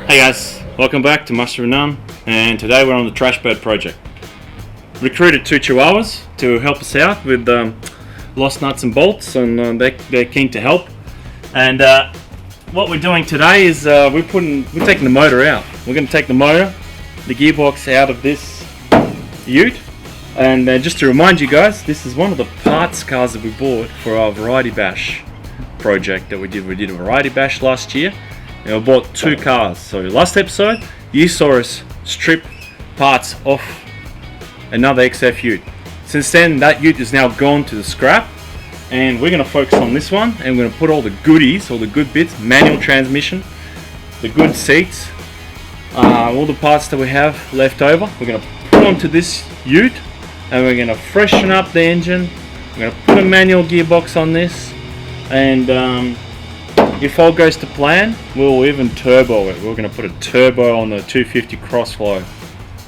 Hey guys, welcome back to Master of None, and today we're on the Trash Bird project. Recruited 2 Chihuahuas to help us out with lost nuts and bolts, and they're keen to help. And what we're doing today is we're taking the motor out. We're going to take the motor, the gearbox out of this ute. And just to remind you guys, this is one of the parts cars that we bought for our Variety Bash project that we did. We did a Variety Bash last year. And we bought 2 cars. So last episode, you saw us strip parts off another XF ute. Since then, that ute is now gone to the scrap, and we're going to focus on this one, and we're going to put all the goodies, all the good bits, manual transmission, the good seats, all the parts that we have left over. We're going to put onto this ute, and we're going to freshen up the engine. We're going to put a manual gearbox on this, and if all goes to plan, we'll even turbo it. We're going to put a turbo on the 250 crossflow.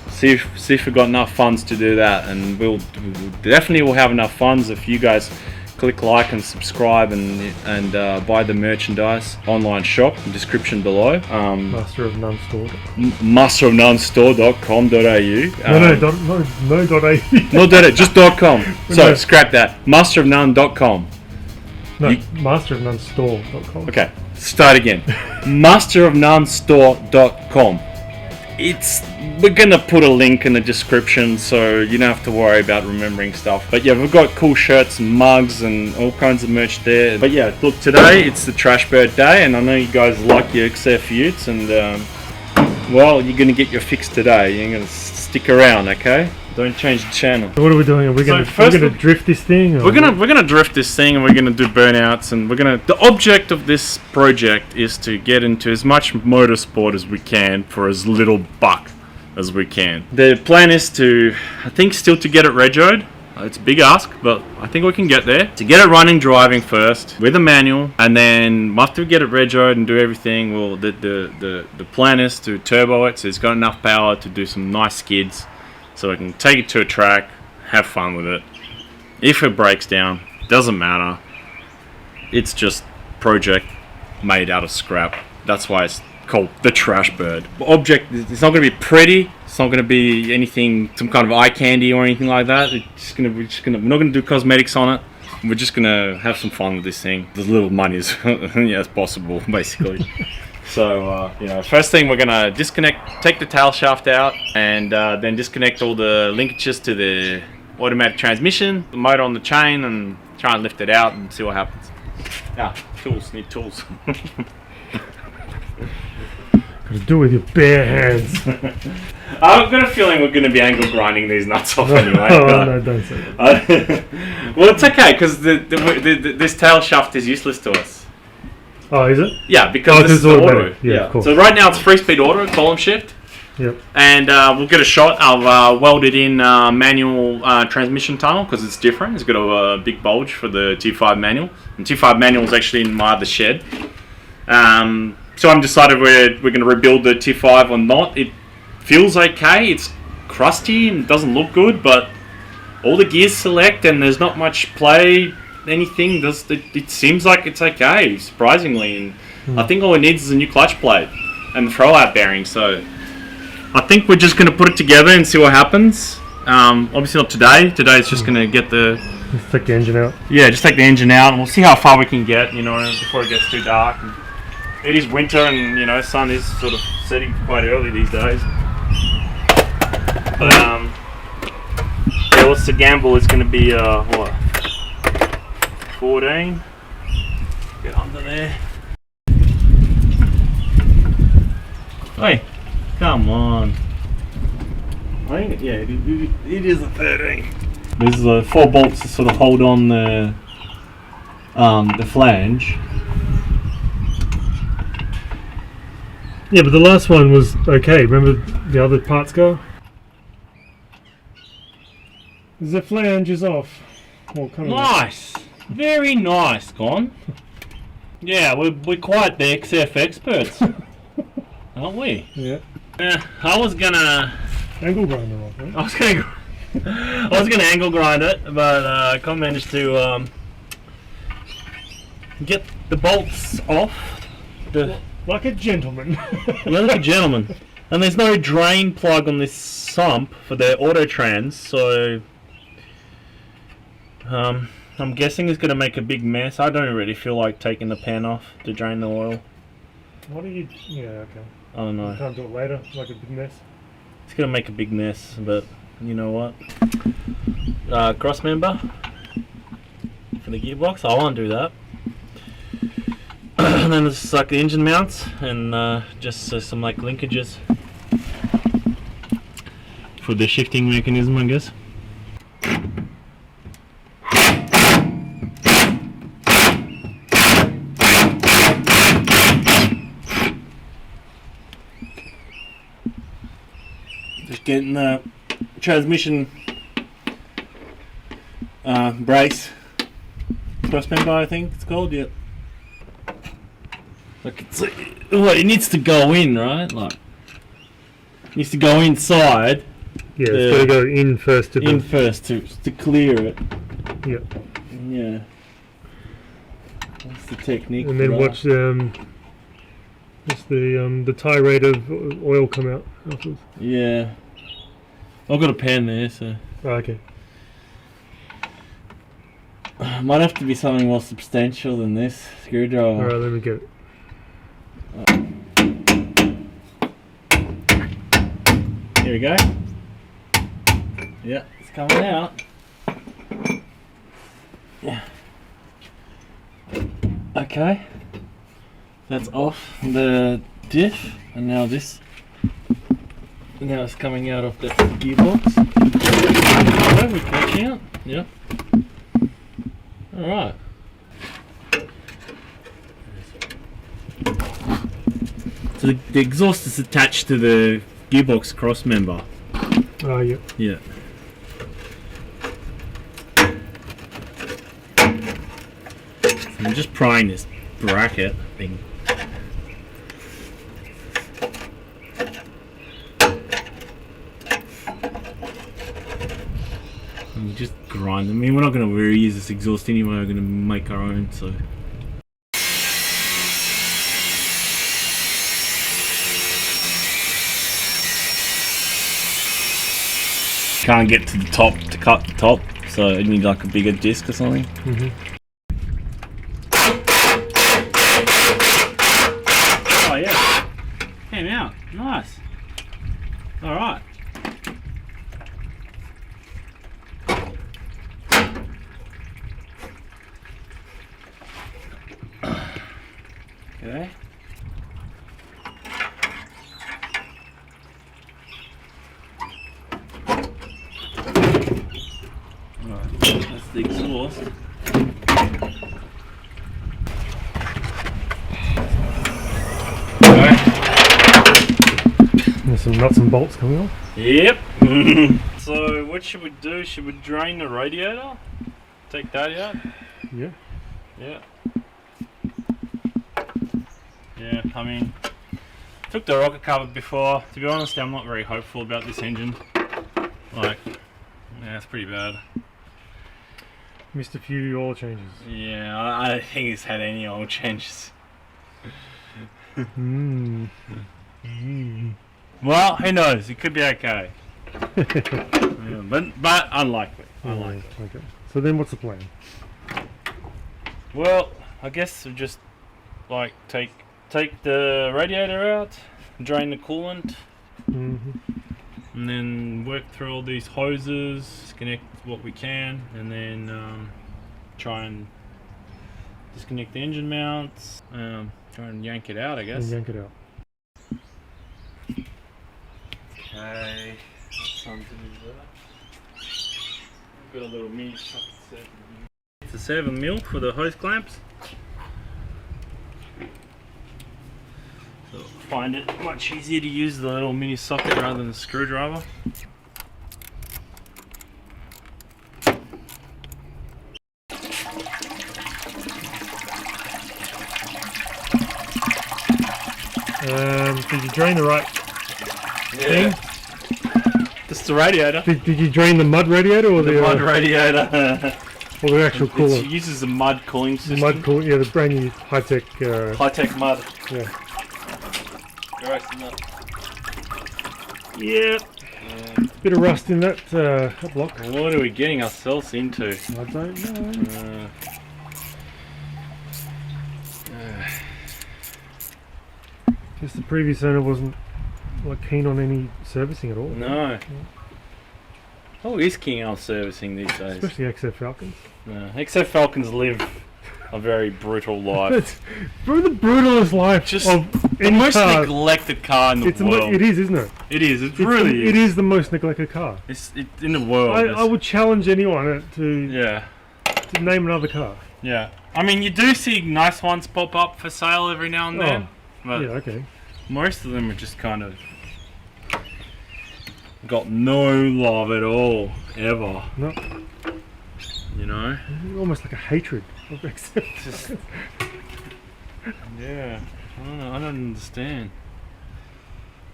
See if we've got enough funds to do that, and we'll definitely have enough funds if you guys click like and subscribe and buy the merchandise online shop, description below. masterofnonestore.com.au. No, just .com. So scrap that. masterofnone.com. No, masterofnonestore.com. Okay, start again. masterofnonestore.com. We're gonna put a link in the description, so you don't have to worry about remembering stuff. But yeah, we've got cool shirts and mugs and all kinds of merch there. But yeah, look, today it's the Trash Bird day, and I know you guys like your XF utes, and well, you're gonna get your fix today. You're gonna stick around, okay? Don't change the channel. So what are we doing? We're gonna drift this thing? Or we're gonna drift this thing, and we're gonna do burnouts, and the object of this project is to get into as much motorsport as we can for as little buck as we can. The plan is to, I think, still to get it regoed. It's a big ask, but I think we can get there. To get it running, driving first with a manual, and then after we get it regoed and do everything, the plan is to turbo it so it's got enough power to do some nice skids. So we can take it to a track, have fun with it. If it breaks down, doesn't matter. It's just project made out of scrap. That's why it's called the Trash Bird. The object, it's not going to be pretty. It's not going to be anything, some kind of eye candy or anything like that. We're not going to do cosmetics on it. We're just going to have some fun with this thing. As little money as possible, basically. So, first thing we're going to take the tail shaft out, and then disconnect all the linkages to the automatic transmission, the motor on the chain, and try and lift it out and see what happens. Need tools. Gotta do it with your bare hands. I've got a feeling we're going to be angle grinding these nuts off anyway. No, don't say that. Well, it's okay, because this tail shaft is useless to us. Oh, is it? Yeah, because this is the auto. Yeah, cool. So right now it's 3-speed auto, column shift. Yep. And we'll get a shot. I'll weld it in manual transmission tunnel because it's different. It's got a big bulge for the T5 manual. And T5 manual is actually in my other shed. So I'm decided we're going to rebuild the T5 or not. It feels okay. It's crusty and doesn't look good, but all the gears select and there's not much play. Anything it seems like it's okay, surprisingly, and I think all it needs is a new clutch plate and the throwout bearing. So I think we're just going to put it together and see what happens. Obviously not today. Today it's just going to get just take the engine out. Yeah, just take the engine out, and we'll see how far we can get. Before it gets too dark. And it is winter, and sun is sort of setting quite early these days. But what's the gamble? It's going to be what? 14. Get under there. Hey, come on. I think, yeah, it is a 13. There's 4 bolts to sort of hold on the flange. Yeah, but the last one was okay. Remember the other parts go? The flange is off. Nice. Very nice, Con. Yeah, we're quite the XF experts, aren't we? Yeah. I was gonna angle grind it off, right? I was gonna angle grind it, but I can't manage to get the bolts off. Like a gentleman. Like a gentleman. And there's no drain plug on this sump for the auto trans, so I'm guessing it's going to make a big mess. I don't really feel like taking the pan off to drain the oil. What are you... Yeah, okay. I don't know. You can't do it later, like a big mess? It's going to make a big mess, but you know what? Cross member for the gearbox. I won't do that. And then it's like the engine mounts and just some like linkages for the shifting mechanism, I guess. Just getting the transmission brace cross member, I think it's called. Yep. Like it needs to go in, right? Like it needs to go inside. Yeah, it's got to go in first to clear it. Yep. Yeah. That's the technique. And then watch the tie rate of oil come out afterwards. Yeah. I've got a pan there, so. Oh, okay. Might have to be something more substantial than this screwdriver. Alright, let me get it. Here we go. Yeah, it's coming out. Yeah. Okay. That's off the diff, and now this. Now it's coming out of the gearbox. Okay, we're catching out. Yep. Alright. So the exhaust is attached to the gearbox cross member. Oh, yeah. Yeah. So I'm just prying this bracket thing. And you just grind them. I mean, we're not going to reuse this exhaust anyway. We're going to make our own, so. Can't get to the top to cut the top, so you need like a bigger disc or something. Oh yeah, came out, nice. All right. Okay. That's the exhaust. There's some nuts and bolts coming off. Yep. So what should we do? Should we drain the radiator? Take that out? Yeah. Yeah. Yeah, I mean, took the rocket cover before. To be honest, I'm not very hopeful about this engine. Like, yeah, it's pretty bad. Missed a few oil changes. Yeah, I don't think it's had any oil changes. Well, who knows? It could be okay. Yeah, but unlikely. Unlikely. Okay. So then, what's the plan? Well, I guess we just like take the radiator out, drain the coolant, and then work through all these hoses, disconnect what we can, and then try and disconnect the engine mounts, try and yank it out, I guess. And yank it out. Okay, that's something to do that. Got a little mini socket set. It's a 7mm for the hose clamps. So find it much easier to use the little mini socket rather than the screwdriver. Did you drain the right thing? Just the radiator. Did you drain the mud radiator or the mud radiator? Or the actual coolant? It uses the mud cooling system. The mud coolant, yeah, the brand new high-tech... high-tech mud. Yeah. gross, isn't it? Yeah. Bit of rust in that block. What are we getting ourselves into? I don't know. Guess the previous owner wasn't like keen on any servicing at all. No. Yeah. Oh, is keen on servicing these days? Especially XF Falcons. No. XF Falcons live a very brutal life. It's probably the brutalest life Just of the any most car. neglected car in the world. It is, isn't it? It is. It really It is. is the most neglected car. It's in the world. I would challenge anyone to Yeah. name another car. Yeah. I mean, you do see nice ones pop up for sale every now and then. But Yeah, okay. most of them are just kind of got no love at all, ever. No, You know? almost like a hatred of XF. Just, yeah. I don't know. I don't understand.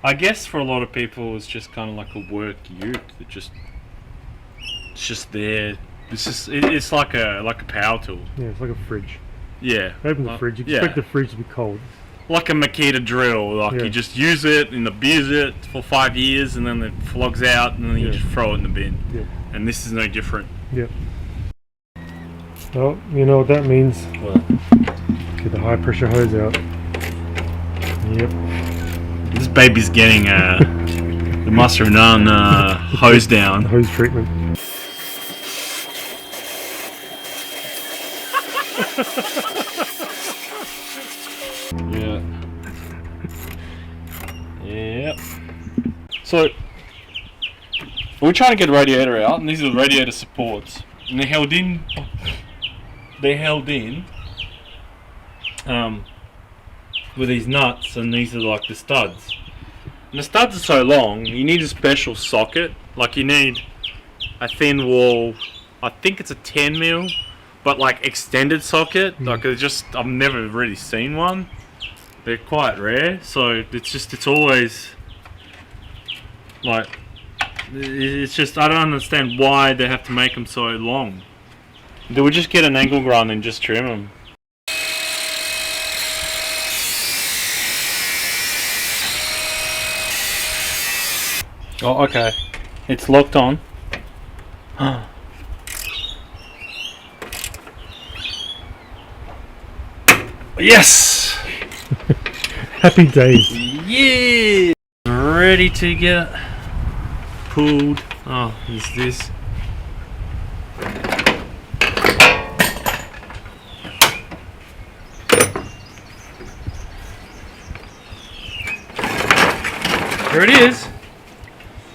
I guess for a lot of people, it's just kind of like a work ute. It's just there. It's like a power tool. Yeah, it's like a fridge. Yeah. Open the fridge. You yeah. expect the fridge to be cold. Like a Makita drill. Like Yeah. you just use it and abuse it for 5 years, and then it flogs out, and then you Yeah. just throw it in the bin. Yeah. And this is no different. Yep. Well, you know what that means. Well, Get the high pressure hose out. Yep. this baby's getting the Master of None hose down. Hose treatment. Yeah. Yep. So we're trying to get a radiator out, and these are the radiator supports, and they're held in. With these nuts, and these are like the studs. And the studs are so long, you need a special socket. Like you need a thin wall. I think it's a 10mm, but like extended socket. Like I've never really seen one. They're quite rare, so it's always like it's just I don't understand why they have to make them so long. Do we just get an angle grind and just trim them? Oh, okay. It's locked on. Yes! Happy days. Yeah! Ready to get pulled. Oh, is this? Here it is.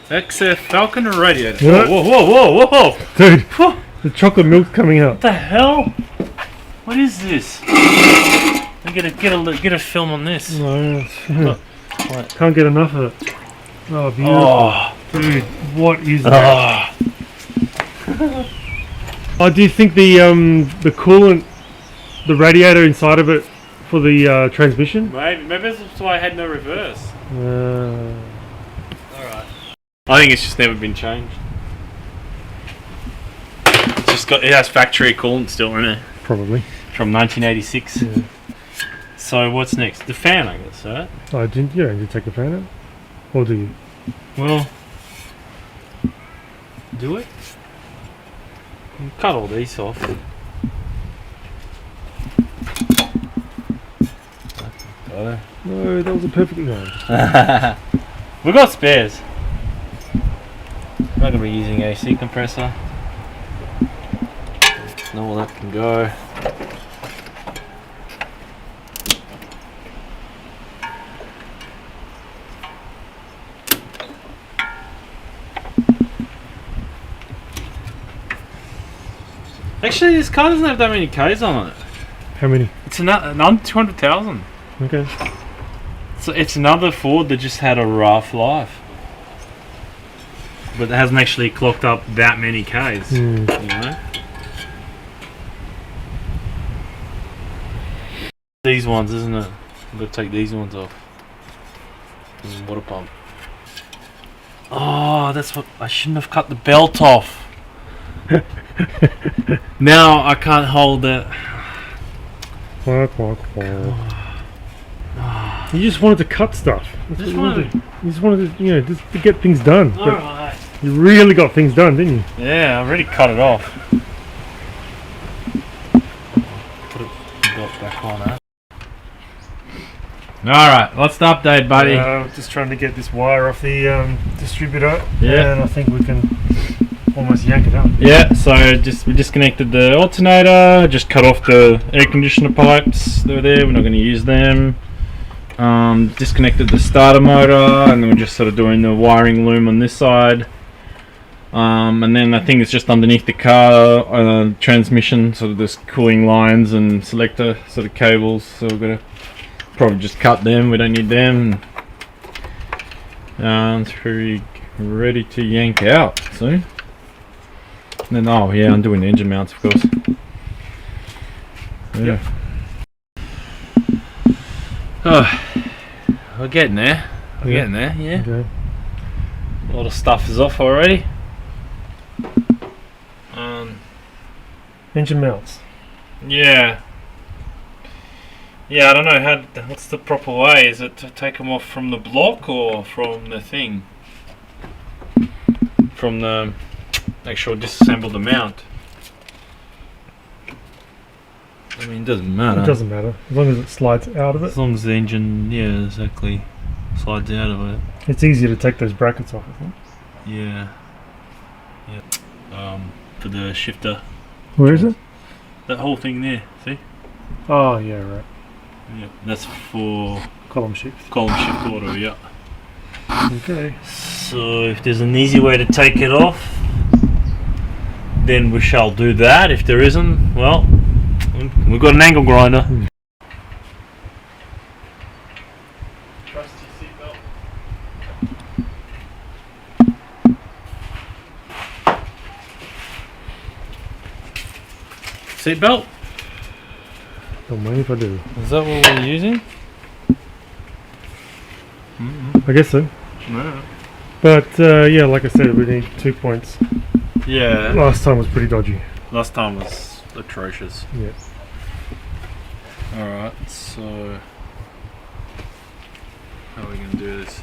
XF Falcon Radiator. What? Whoa, whoa, whoa, whoa, whoa! Dude, Whew. the chocolate milk's coming out. What the hell? What is this? I get a film on this. No, Look. can't get enough of it. Oh, beautiful. Oh, Dude, what is that? oh. Oh, do you think the coolant, the radiator inside of it for the transmission? Maybe that's why I had no reverse. Alright. I think it's just never been changed. It has factory coolant still in it Probably. from 1986. Yeah. So what's next? The fan, I guess, right? Oh, did you take the fan out? Or do you? Well, do it. You cut all these off. No, that was a perfect no. We've got spares. I'm not going to be using AC compressor. No, that can go. Actually, this car doesn't have that many Ks on it. How many? It's another 200,000. Okay. So it's another Ford that just had a rough life. But it hasn't actually clocked up that many Ks, you know? These ones, isn't it? I'm going to take these ones off. This is water pump. Oh, that's what... I shouldn't have cut the belt off. Now I can't hold it. Quack, quack, quack. You just wanted to cut stuff. That's what you just wanted to, you know, just to get things done. Alright. You really got things done, didn't you? Yeah, I already cut it off. Put it back on, huh? Alright, what's the update, buddy? Just trying to get this wire off the distributor. Yeah. And I think we can almost yank it up. Yeah, so we disconnected the alternator, just cut off the air conditioner pipes that were there, we're not going to use them. Disconnected the starter motor, and then we're just sort of doing the wiring loom on this side. And then I think it's just underneath the car transmission, sort of this cooling lines and selector sort of cables, so we're going to probably just cut them, we don't need them. It's pretty ready to yank out soon. And then, oh yeah, undoing the engine mounts, of course. Yeah. Oh, we're getting there. We're getting there, yeah. Okay. A lot of stuff is off already. Engine mounts. Yeah. Yeah, I don't know what's the proper way? Is it to take them off from the block or from the thing? From the actual disassemble the mount. I mean, it doesn't matter. It doesn't matter as long as it slides out of it. As long as the engine, yeah, exactly, slides out of it. It's easier to take those brackets off, I think. Yeah. Yeah. For the shifter. Where is it? That whole thing there. See? Oh yeah, right. Yeah. That's for Column shift. column shift auto. Yeah. Okay. So if there's an easy way to take it off, then we shall do that. If there isn't, well, we've got an angle grinder. Trusty seatbelt. Seatbelt? Don't mind if I do. Is that what we're using? I guess so. No. But yeah, like I said, we need 2 points. Yeah. Last time was pretty dodgy. Last time was atrocious. Yeah. Alright, so how are we going to do this?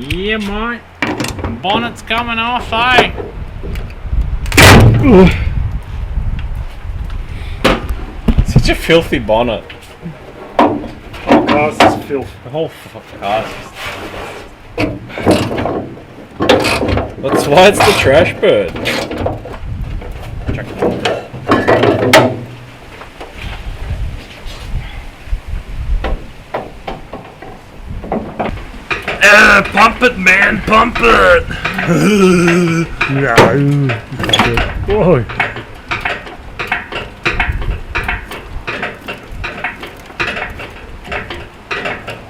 Yeah, mate. Bonnet's coming off, eh? Such a filthy bonnet. Oh, cars is filth. The whole car. That's why it's the trash bird. Check it out. Pump it, man, pump it! Whoa.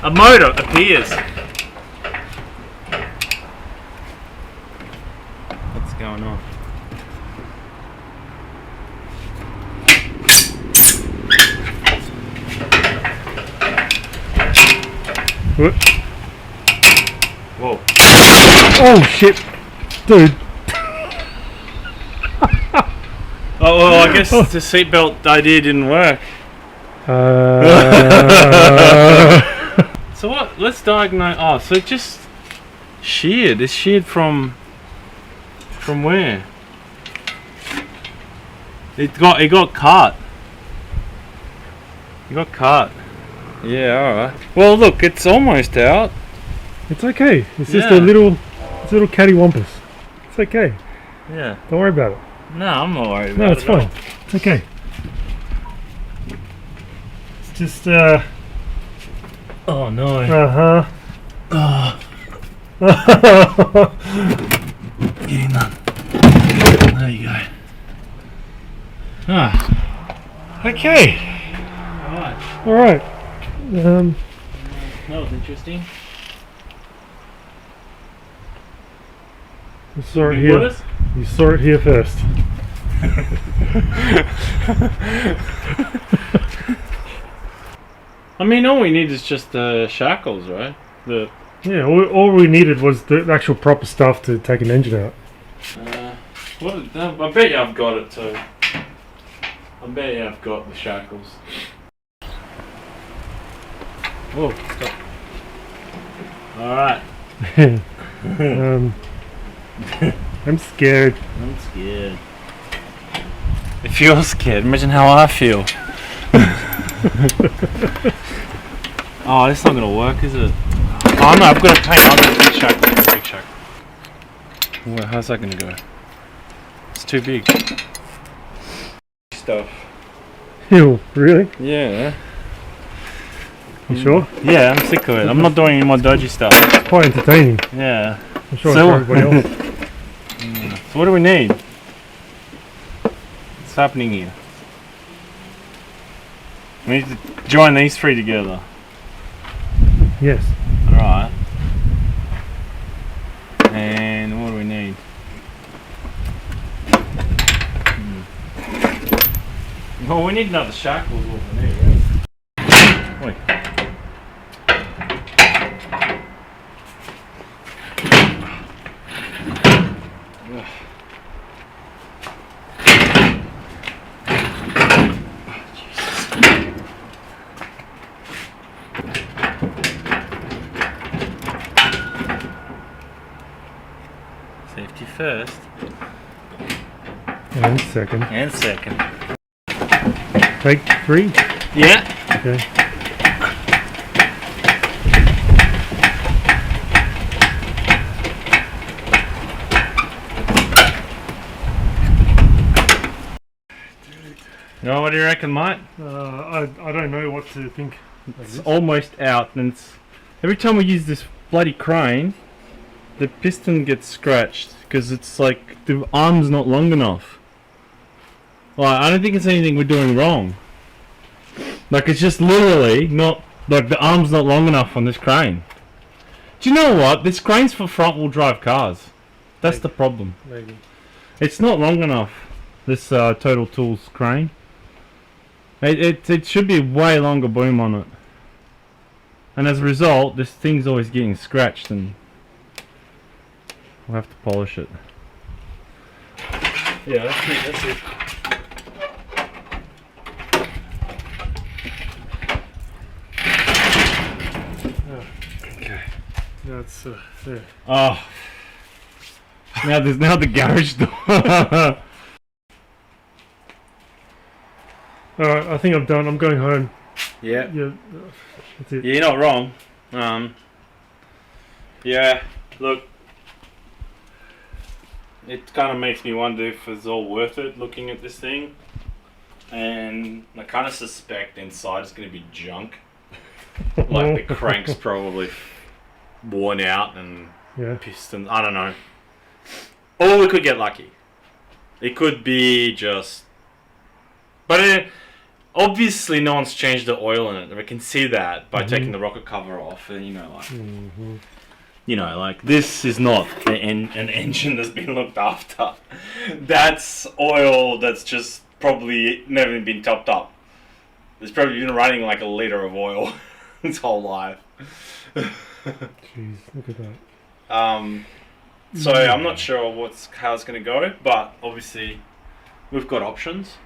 A motor appears. What's going on? What? Whoa. Oh shit, dude. Oh, well, I guess the seatbelt idea didn't work. So what? Let's diagnose. Oh, so it just sheared. It's sheared from where? It got cut. It got cut. Yeah, all right. Well, look, it's almost out. It's okay. It's just a little cattywampus. It's okay. Yeah. Don't worry about it. No, I'm not worried about it. No, it's fine. It's okay. It's just Oh no. Getting done. There you go. Ah. Okay. Alright. All right. That was interesting. You saw it You here. with us? You saw it here first. I mean, all we need is just the shackles, right? Yeah, all we needed was the actual proper stuff to take an engine out. I bet you I've got it too. I bet you I've got the shackles. Oh, stop. Alright. I'm scared. I'm scared. If you're scared, imagine how I feel. Oh, this is not gonna work, is it? Oh no, I've got to paint. I've got a big shackle. Big shackle. Well, how's that gonna go? It's too big. Stuff. Ew, really? Yeah. You sure? Yeah, I'm sick of it. I'm not doing any more dodgy stuff. It's quite entertaining. Yeah. I'm sure it's for everybody else. So what do we need? What's happening here? We need to join these three together. Yes. Alright. And what do we need? Well, we need another shackle. Is what we need, right? Wait. Safety first. And second. And second. Take 3? Yeah. Okay. No, what do you reckon, mate? I don't know what to think. It's almost out, and it's every time we use this bloody crane, the piston gets scratched because it's like the arm's not long enough. Like, I don't think it's anything we're doing wrong. Like, it's just literally not, like, the arm's not long enough on this crane. Do you know what? This crane's for front-wheel drive cars. That's the problem. Maybe. It's not long enough, this Total Tools crane. It should be a way longer boom on it. And as a result, this thing's always getting scratched, and we'll have to polish it. Yeah, that's it. Okay. That's there. Oh. Now there's the garage door. Alright, I think I'm done. I'm going home. Yeah. Yeah, that's it. Yeah, you're not wrong. Yeah, look, it kind of makes me wonder if it's all worth it looking at this thing, and I kind of suspect inside it's going to be junk. Like the crank's probably worn out and pistons, I don't know. Or we could get lucky. It could be just, but obviously no one's changed the oil in it. We can see that by taking the rocket cover off, and you know, like this is not an engine that's been looked after. That's oil that's just probably never been topped up. It's probably been running like a liter of oil its whole life. Jeez, look at that. So I'm not sure how it's going to go, but obviously we've got options.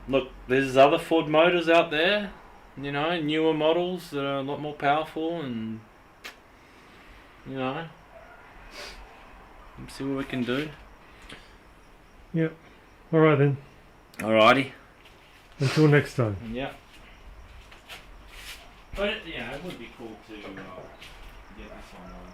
Look, there's other Ford motors out there, you know, newer models that are a lot more powerful, and you know, let's see what we can do. Yep. Alright then. Alrighty. Until next time. Yeah. But yeah, it would be cool to get this one on.